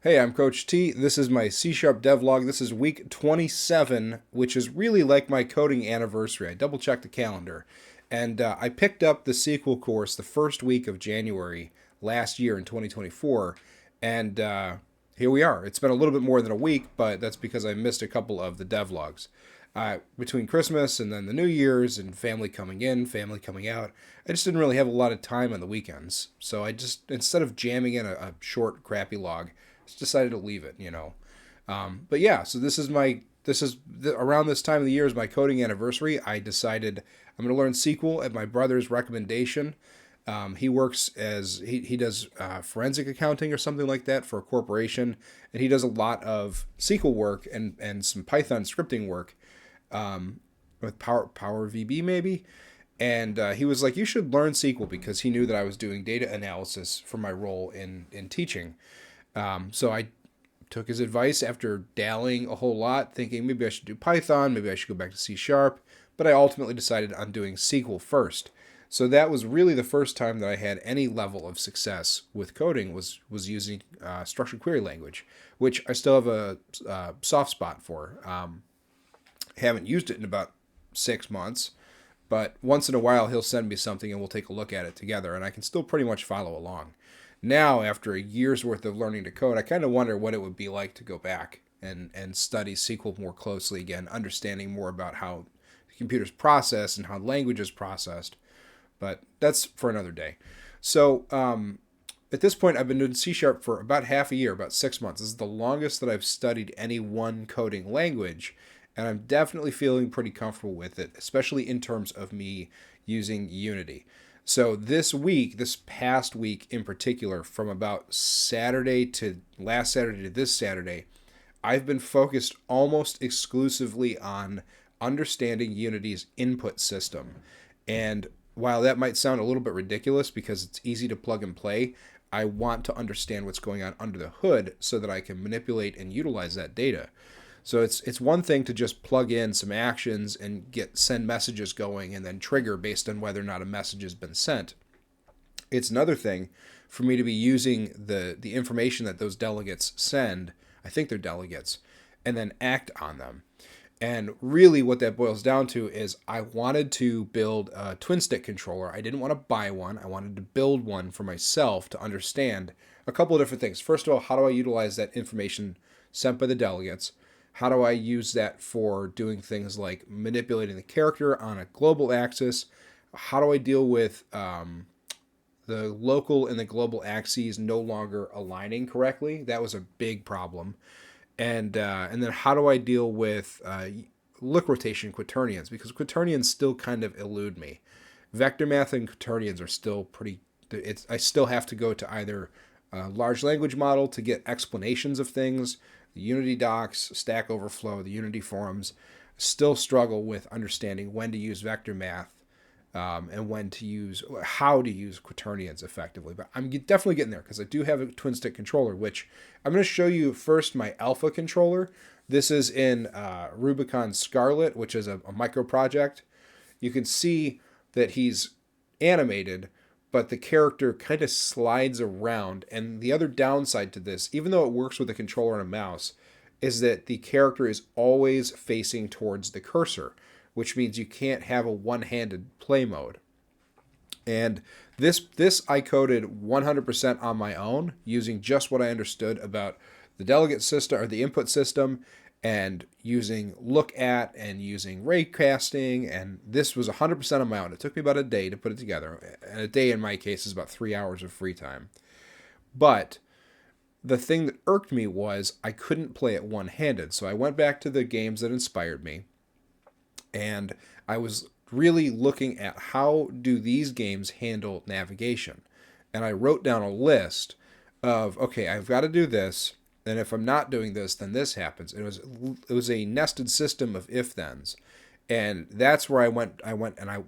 Hey, I'm Coach T. This is my C Sharp devlog. This is week 27, which is really like my coding anniversary. I double checked the calendar. And I picked up the SQL course the first week of January last year in 2024. And here we are. It's been a little bit more than a week, but that's because I missed a couple of the devlogs. Between Christmas and then the New Year's and family coming in, family coming out, I just didn't really have a lot of time on the weekends. So I just, instead of jamming in a short, crappy log, just decided to leave it. But yeah, so around this time of the year is my coding anniversary. I decided I'm going to learn SQL at my brother's recommendation. He works he does forensic accounting or something like that for a corporation, and he does a lot of SQL work and some Python scripting work with Power VB maybe. And he was like, you should learn SQL because he knew that I was doing data analysis for my role in teaching. So I took his advice after dallying a whole lot, thinking maybe I should do Python, maybe I should go back to C Sharp, but I ultimately decided on doing SQL first. So that was really the first time that I had any level of success with coding was using structured query language, which I still have a soft spot for. Haven't used it in about 6 months, but once in a while he'll send me something and we'll take a look at it together, and I can still pretty much follow along. Now, after a year's worth of learning to code, I kind of wonder what it would be like to go back and study SQL more closely again, understanding more about how computers process and how language is processed. But that's for another day. So at this point, I've been doing C Sharp for about half a year, about 6 months. This is the longest that I've studied any one coding language, and I'm definitely feeling pretty comfortable with it, especially in terms of me using Unity. So this past week in particular, from about last Saturday to this Saturday, I've been focused almost exclusively on understanding Unity's input system. And while that might sound a little bit ridiculous because it's easy to plug and play, I want to understand what's going on under the hood so that I can manipulate and utilize that data. So it's one thing to just plug in some actions and send messages going and then trigger based on whether or not a message has been sent. It's another thing for me to be using the information that those delegates send, I think they're delegates, and then act on them. And really what that boils down to is I wanted to build a twin stick controller. I didn't want to buy one. I wanted to build one for myself to understand a couple of different things. First of all, how do I utilize that information sent by the delegates? How do I use that for doing things like manipulating the character on a global axis? How do I deal with the local and the global axes no longer aligning correctly? That was a big problem. And then how do I deal with look rotation quaternions? Because quaternions still kind of elude me. Vector math and quaternions are still pretty... I still have to go to either a large language model to get explanations of things. The Unity docs, Stack Overflow, the Unity forums still struggle with understanding when to use vector math and how to use quaternions effectively. But I'm definitely getting there because I do have a twin stick controller, which I'm going to show you first my alpha controller. This is in Rubicon Scarlet, which is a micro project. You can see that he's animated, but the character kind of slides around. And the other downside to this, even though it works with a controller and a mouse, is that the character is always facing towards the cursor, which means you can't have a one-handed play mode. And this I coded 100% on my own using just what I understood about the delegate system or the input system, and using look at and using ray casting, and this was 100% on my own. It took me about a day to put it together, and a day in my case is about 3 hours of free time. But the thing that irked me was I couldn't play it one-handed, so I went back to the games that inspired me, and I was really looking at how do these games handle navigation. And I wrote down a list of, okay, I've got to do this, and if I'm not doing this, then this happens. It was a nested system of if-thens. And that's where I went and I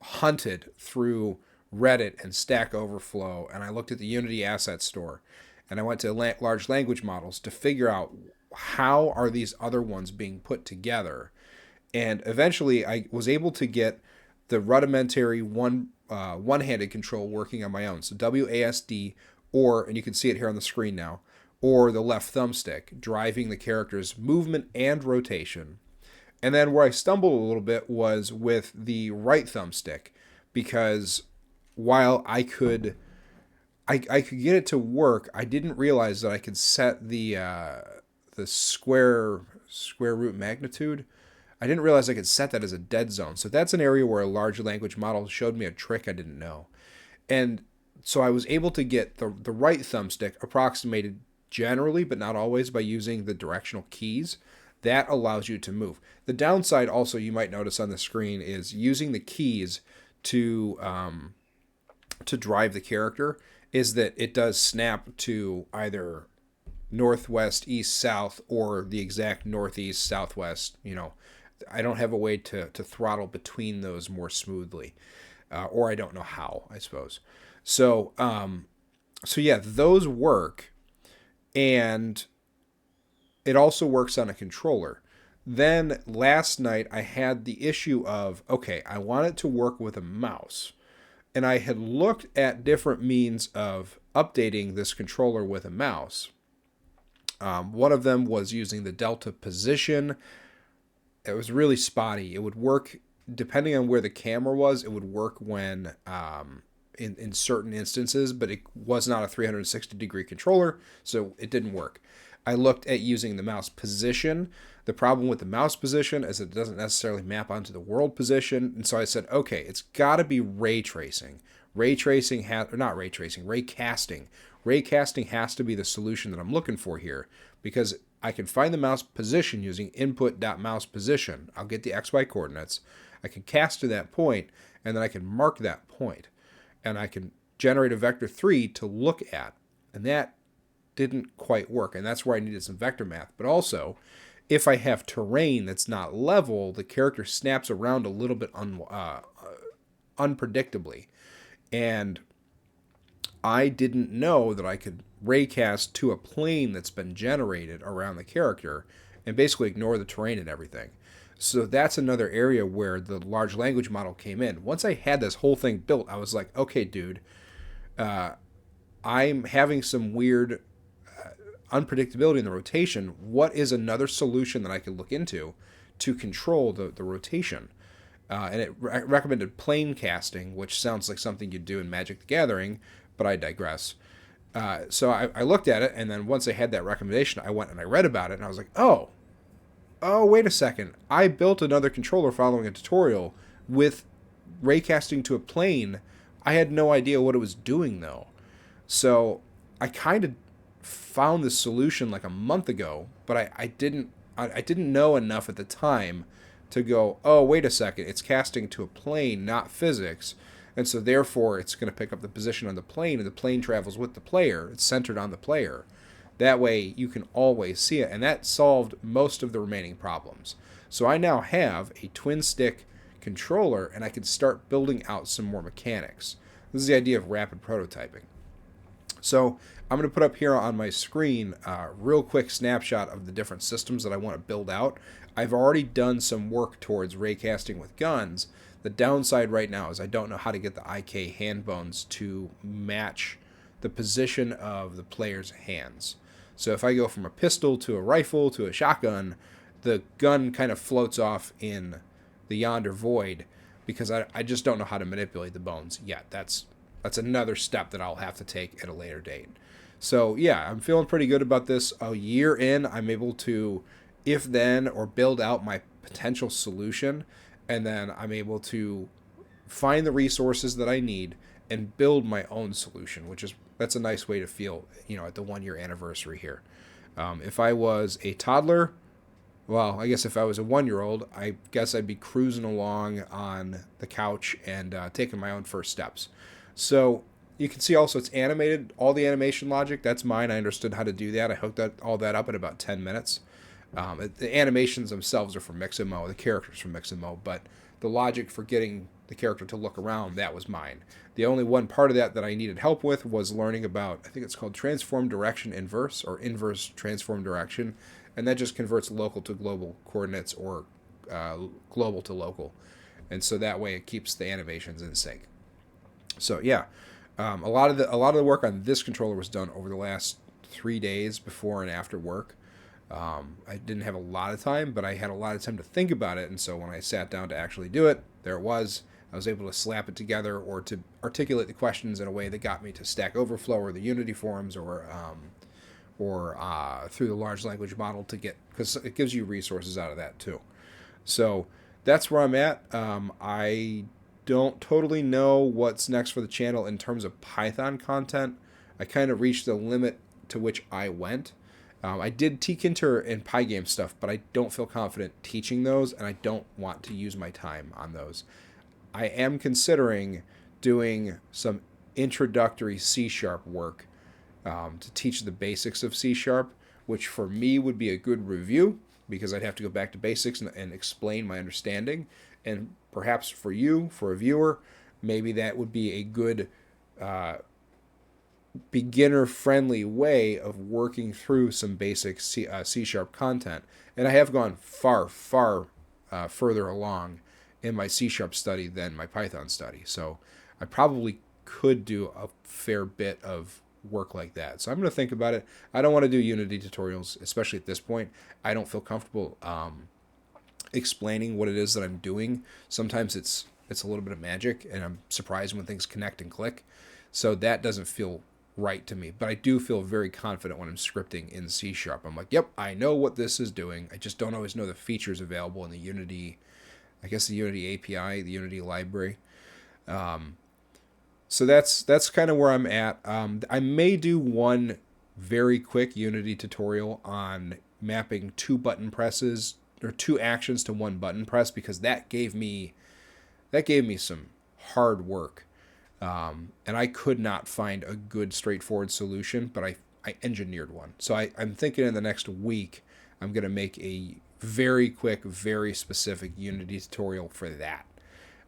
hunted through Reddit and Stack Overflow, and I looked at the Unity Asset Store, and I went to large language models to figure out how are these other ones being put together. And eventually I was able to get the rudimentary one-handed control working on my own. So WASD, and you can see it here on the screen now, or the left thumbstick, driving the character's movement and rotation. And then where I stumbled a little bit was with the right thumbstick, because while I could get it to work, I didn't realize that I could set the square root magnitude. I didn't realize I could set that as a dead zone. So that's an area where a large language model showed me a trick I didn't know. And so I was able to get the right thumbstick approximated generally, but not always, by using the directional keys. That allows you to move. The downside also, you might notice on the screen, is using the keys to drive the character, is that it does snap to either northwest, east, south, or the exact northeast, southwest. I don't have a way to throttle between those more smoothly, or I don't know how, I suppose. So yeah, those work, and it also works on a controller. Then last night I had the issue of, okay, I want it to work with a mouse. And I had looked at different means of updating this controller with a mouse. One of them was using the Delta position. It was really spotty. It would work depending on where the camera was. It would work when in certain instances, but it was not a 360-degree controller, so it didn't work. I looked at using the mouse position. The problem with the mouse position is it doesn't necessarily map onto the world position. And so I said, okay, it's got to be ray tracing. Raycasting. Raycasting has to be the solution that I'm looking for here, because I can find the mouse position using input.mousePosition. I'll get the XY coordinates. I can cast to that point, and then I can mark that point. And I can generate a vector 3 to look at. And that didn't quite work, and that's where I needed some vector math. But also, if I have terrain that's not level, the character snaps around a little bit unpredictably. And I didn't know that I could raycast to a plane that's been generated around the character and basically ignore the terrain and everything. So that's another area where the large language model came in. Once I had this whole thing built, I was like, okay, dude, I'm having some weird unpredictability in the rotation. What is another solution that I could look into to control the rotation? And it recommended plane casting, which sounds like something you'd do in Magic the Gathering, but I digress. So I looked at it, and then once I had that recommendation, I went and I read about it, and I was like, oh, wait a second. I built another controller following a tutorial with raycasting to a plane. I had no idea what it was doing, though. So I kind of found this solution like a month ago, but I didn't know enough at the time to go, oh, wait a second, it's casting to a plane, not physics, and so therefore it's going to pick up the position on the plane, and the plane travels with the player. It's centered on the player. That way you can always see it, and that solved most of the remaining problems. So I now have a twin stick controller, and I can start building out some more mechanics. This is the idea of rapid prototyping. So I'm going to put up here on my screen a real quick snapshot of the different systems that I want to build out. I've already done some work towards raycasting with guns. The downside right now is I don't know how to get the IK hand bones to match the position of the player's hands. So if I go from a pistol to a rifle to a shotgun, the gun kind of floats off in the yonder void because I just don't know how to manipulate the bones yet. That's another step that I'll have to take at a later date. So yeah, I'm feeling pretty good about this. A year in, I'm able to if then or build out my potential solution, and then I'm able to find the resources that I need and build my own solution, that's a nice way to feel, at the 1 year anniversary here. If I was a toddler, well, I guess if I was a 1-year-old, I guess I'd be cruising along on the couch and taking my own first steps. So you can see also it's animated, all the animation logic, that's mine. I understood how to do that. I hooked all that up in about 10 minutes. The animations themselves are from Mixamo, the characters from Mixamo, but the logic for getting the character to look around, that was mine. The only one part of that I needed help with was learning about, I think it's called transform direction inverse, or inverse transform direction, and that just converts local to global coordinates or global to local. And so that way it keeps the animations in sync. So yeah, a lot of the work on this controller was done over the last 3 days before and after work. I didn't have a lot of time, but I had a lot of time to think about it. And so when I sat down to actually do it, there it was. I was able to slap it together or to articulate the questions in a way that got me to Stack Overflow or the Unity forums or through the large language model to get, because it gives you resources out of that too. So that's where I'm at. I don't totally know what's next for the channel in terms of Python content. I kind of reached the limit to which I went. I did tkinter and Pygame stuff, but I don't feel confident teaching those, and I don't want to use my time on those. I am considering doing some introductory C# work to teach the basics of C#, which for me would be a good review because I'd have to go back to basics and explain my understanding. And perhaps for you, for a viewer, maybe that would be a good beginner-friendly way of working through some basic C# content. And I have gone far, far further along in my C# study than my Python study. So I probably could do a fair bit of work like that. So I'm going to think about it. I don't want to do Unity tutorials, especially at this point. I don't feel comfortable explaining what it is that I'm doing. Sometimes it's a little bit of magic, and I'm surprised when things connect and click. So that doesn't feel right to me. But I do feel very confident when I'm scripting in C#. I'm like, yep, I know what this is doing. I just don't always know the features available in the Unity, I guess the Unity API, the Unity library. So that's kind of where I'm at. I may do one very quick Unity tutorial on mapping 2 button presses or 2 actions to 1 button press, because that gave me some hard work. And I could not find a good straightforward solution, but I engineered one. So I'm thinking in the next week I'm going to make a very quick, very specific Unity tutorial for that.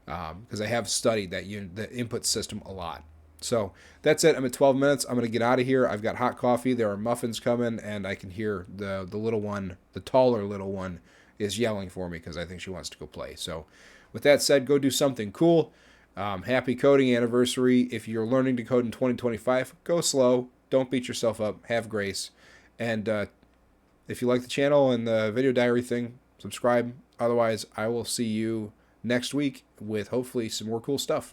Because I have studied the input system a lot. So that's it. I'm at 12 minutes. I'm going to get out of here. I've got hot coffee. There are muffins coming, and I can hear the little one, the taller little one, is yelling for me because I think she wants to go play. So with that said, go do something cool. Happy coding anniversary. If you're learning to code in 2025, go slow. Don't beat yourself up. Have grace. And if you like the channel and the video diary thing, subscribe. Otherwise, I will see you next week with hopefully some more cool stuff.